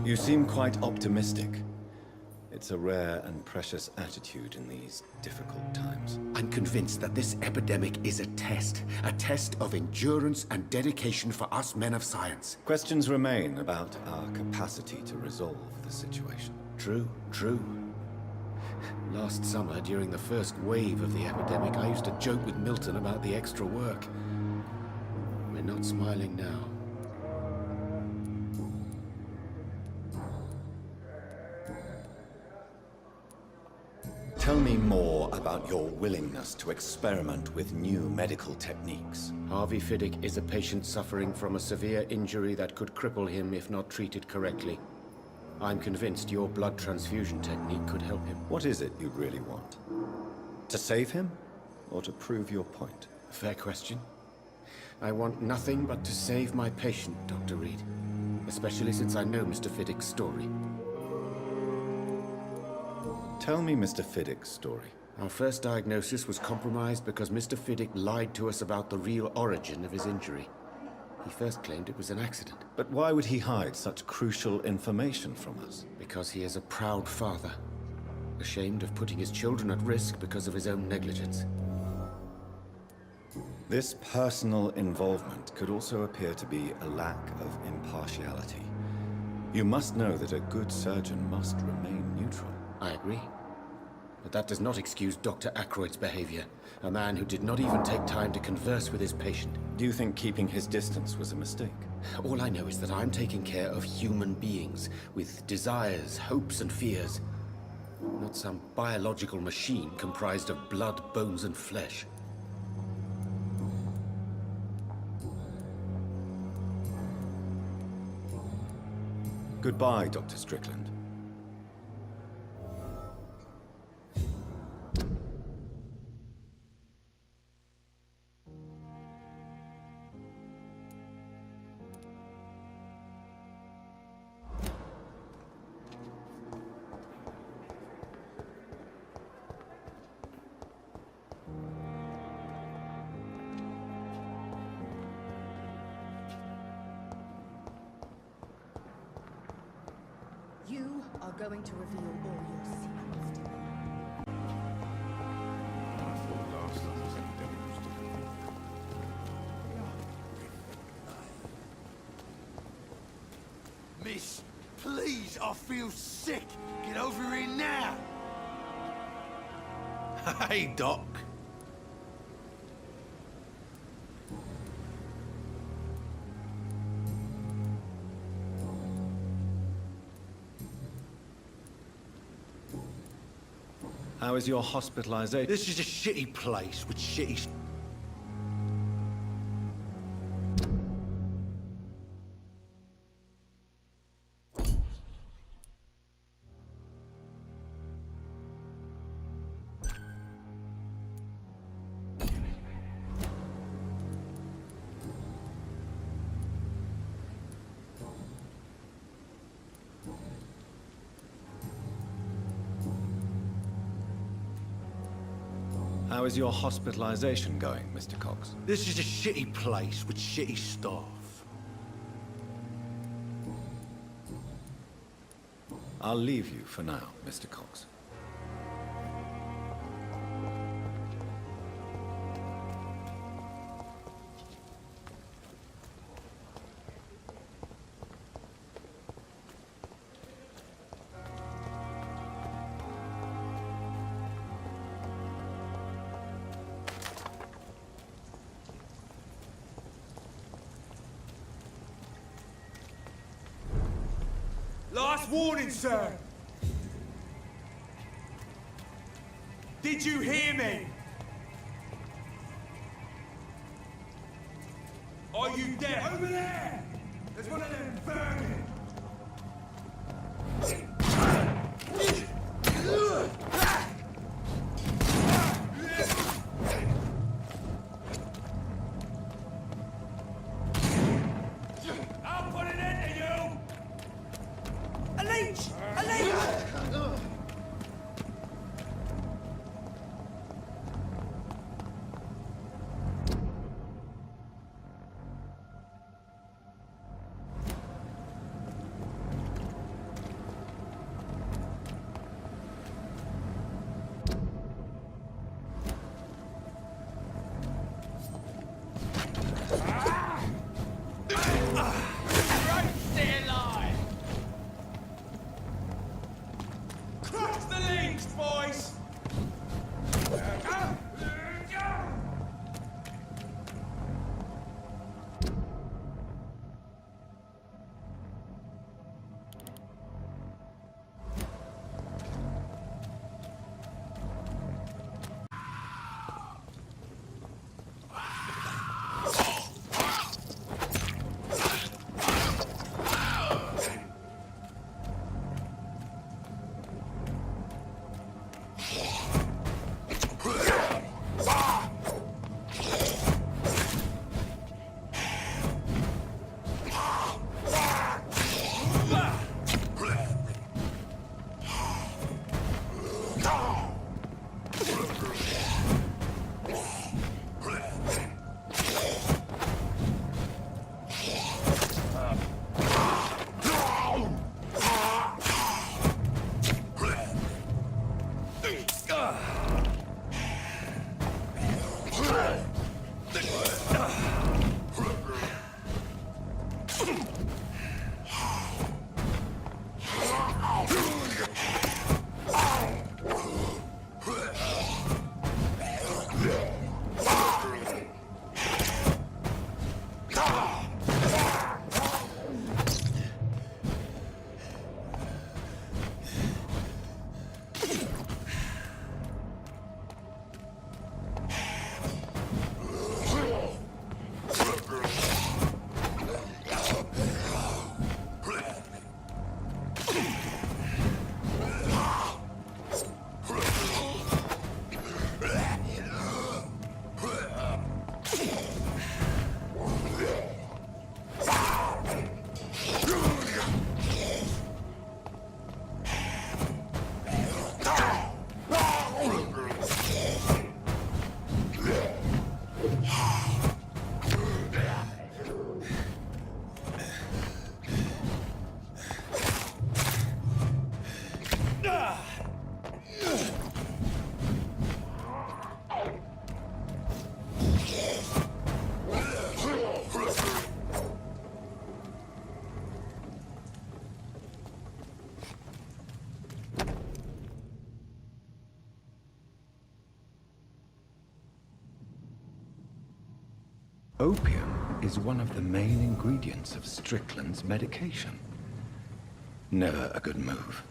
You seem quite optimistic. It's a rare and precious attitude in these difficult times. I'm convinced that this epidemic is a test of endurance and dedication for us men of science. Questions remain about our capacity to resolve the situation. True. Last summer, during the first wave of the epidemic, I used to joke with Milton about the extra work. We're not smiling now. Tell me more about your willingness to experiment with new medical techniques. Harvey Fiddick is a patient suffering from a severe injury that could cripple him if not treated correctly. I'm convinced your blood transfusion technique could help him. What is it you really want? To save him, or to prove your point? Fair question. I want nothing but to save my patient, Dr. Reed. Especially since I know Mr. Fiddick's story. Tell me Mr. Fiddick's story. Our first diagnosis was compromised because Mr. Fiddick lied to us about the real origin of his injury. He first claimed it was an accident. But why would he hide such crucial information from us? Because he is a proud father, ashamed of putting his children at risk because of his own negligence. This personal involvement could also appear to be a lack of impartiality. You must know that a good surgeon must remain neutral. I agree. But that does not excuse Dr. Ackroyd's behavior, a man who did not even take time to converse with his patient. Do you think keeping his distance was a mistake? All I know is that I'm taking care of human beings, with desires, hopes, and fears. Not some biological machine comprised of blood, bones, and flesh. Goodbye, Dr. Strickland. You are going to reveal all your secrets to me. Miss, please, I feel sick. Get over here now. Hey, Doc. How is your hospitalization? This is a shitty place with shitty... How is your hospitalization going, Mr. Cox? This is a shitty place with shitty staff. I'll leave you for now, Mr. Cox. Last warning, sir! Did you hear me? Are you deaf? Over there! There's one of them burning! I'll put an end to you! A leech! A leech! Cross the links, boys! Opium is one of the main ingredients of Strickland's medication. Never a good move.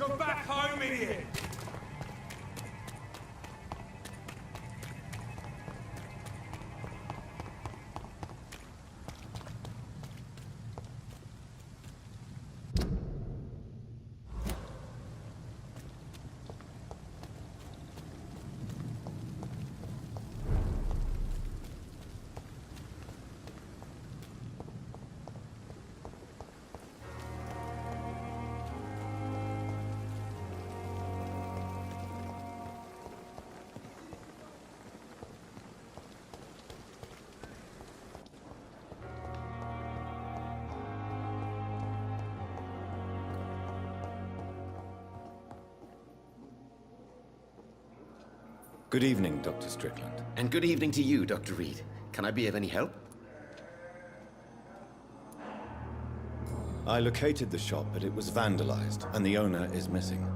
Go back home, idiot! Good evening, Dr. Strickland. And good evening to you, Dr. Reed. Can I be of any help? I located the shop, but it was vandalized, and the owner is missing.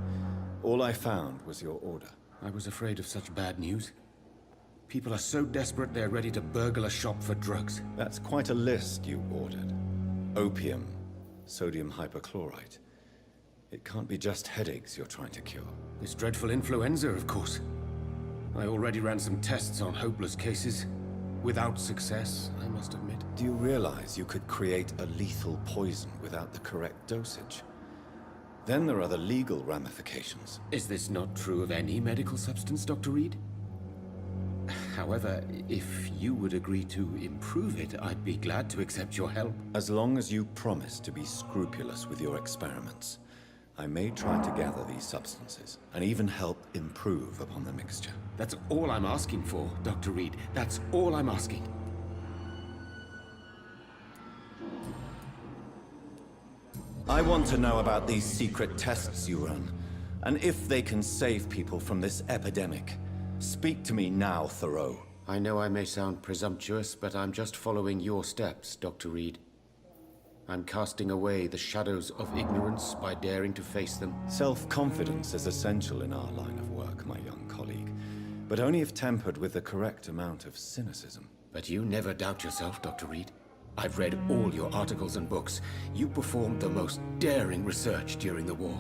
All I found was your order. I was afraid of such bad news. People are so desperate they're ready to burgle a shop for drugs. That's quite a list you ordered. Opium, sodium hypochlorite. It can't be just headaches you're trying to cure. This dreadful influenza, of course. I already ran some tests on hopeless cases. Without success, I must admit. Do you realize you could create a lethal poison without the correct dosage? Then there are the legal ramifications. Is this not true of any medical substance, Dr. Reed? However, if you would agree to improve it, I'd be glad to accept your help. As long as you promise to be scrupulous with your experiments, I may try to gather these substances, and even help improve upon the mixture. That's all I'm asking for, Dr. Reed. That's all I'm asking. I want to know about these secret tests you run, and if they can save people from this epidemic. Speak to me now, Thoreau. I know I may sound presumptuous, but I'm just following your steps, Dr. Reed. I'm casting away the shadows of ignorance by daring to face them. Self-confidence is essential in our line of work, my young colleague, but only if tempered with the correct amount of cynicism. But you never doubt yourself, Dr. Reed. I've read all your articles and books. You performed the most daring research during the war.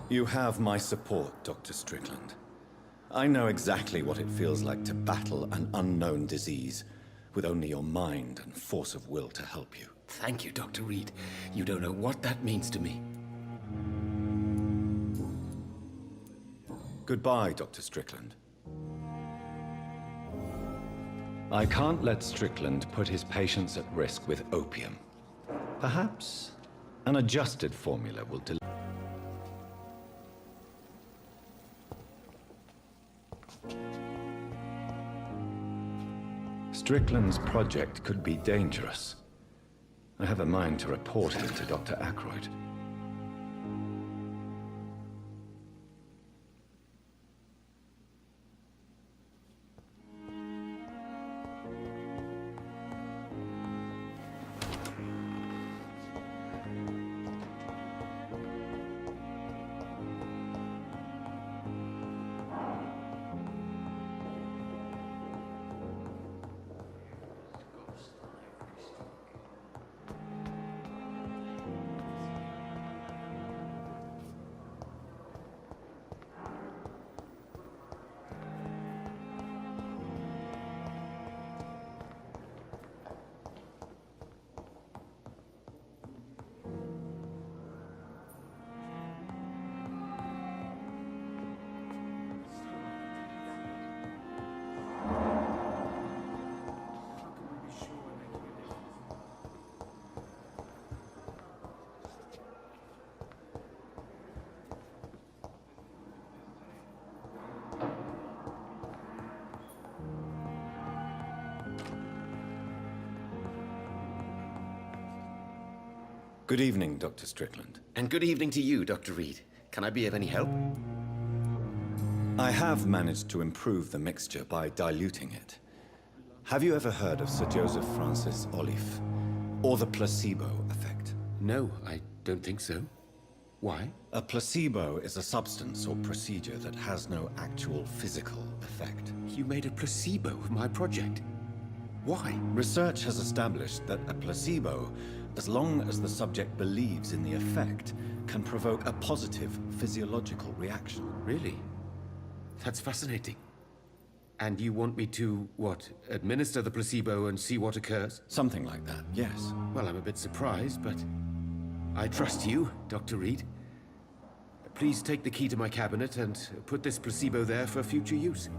You have my support, Dr. Strickland. I know exactly what it feels like to battle an unknown disease, with only your mind and force of will to help you. Thank you, Dr. Reed. You don't know what that means to me. Goodbye, Dr. Strickland. I can't let Strickland put his patients at risk with opium. Perhaps an adjusted formula will deliver. Strickland's project could be dangerous. I have a mind to report him to Dr. Aykroyd. Good evening, Dr. Strickland. And good evening to you, Dr. Reed. Can I be of any help? I have managed to improve the mixture by diluting it. Have you ever heard of Sir Joseph Francis Olive, or the placebo effect? No, I don't think so. Why? A placebo is a substance or procedure that has no actual physical effect. You made a placebo of my project. Why? Research has established that a placebo, as long as the subject believes in the effect, can provoke a positive physiological reaction. Really? That's fascinating. And you want me to, what, administer the placebo and see what occurs? Something like that, yes. Well, I'm a bit surprised, but I trust you, Dr. Reed. Please take the key to my cabinet and put this placebo there for future use.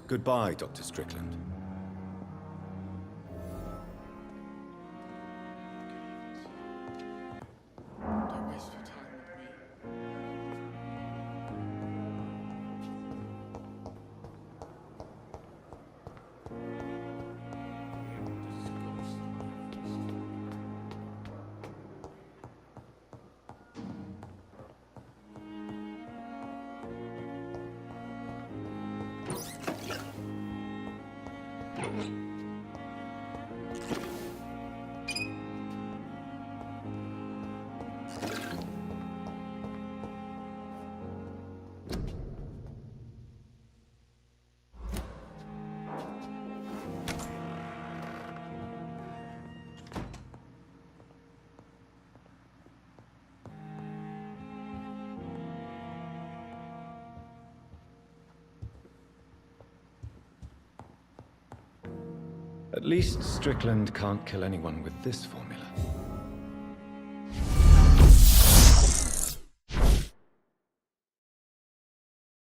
Goodbye, Dr. Strickland. Don't waste your time with me. At least Strickland can't kill anyone with this formula.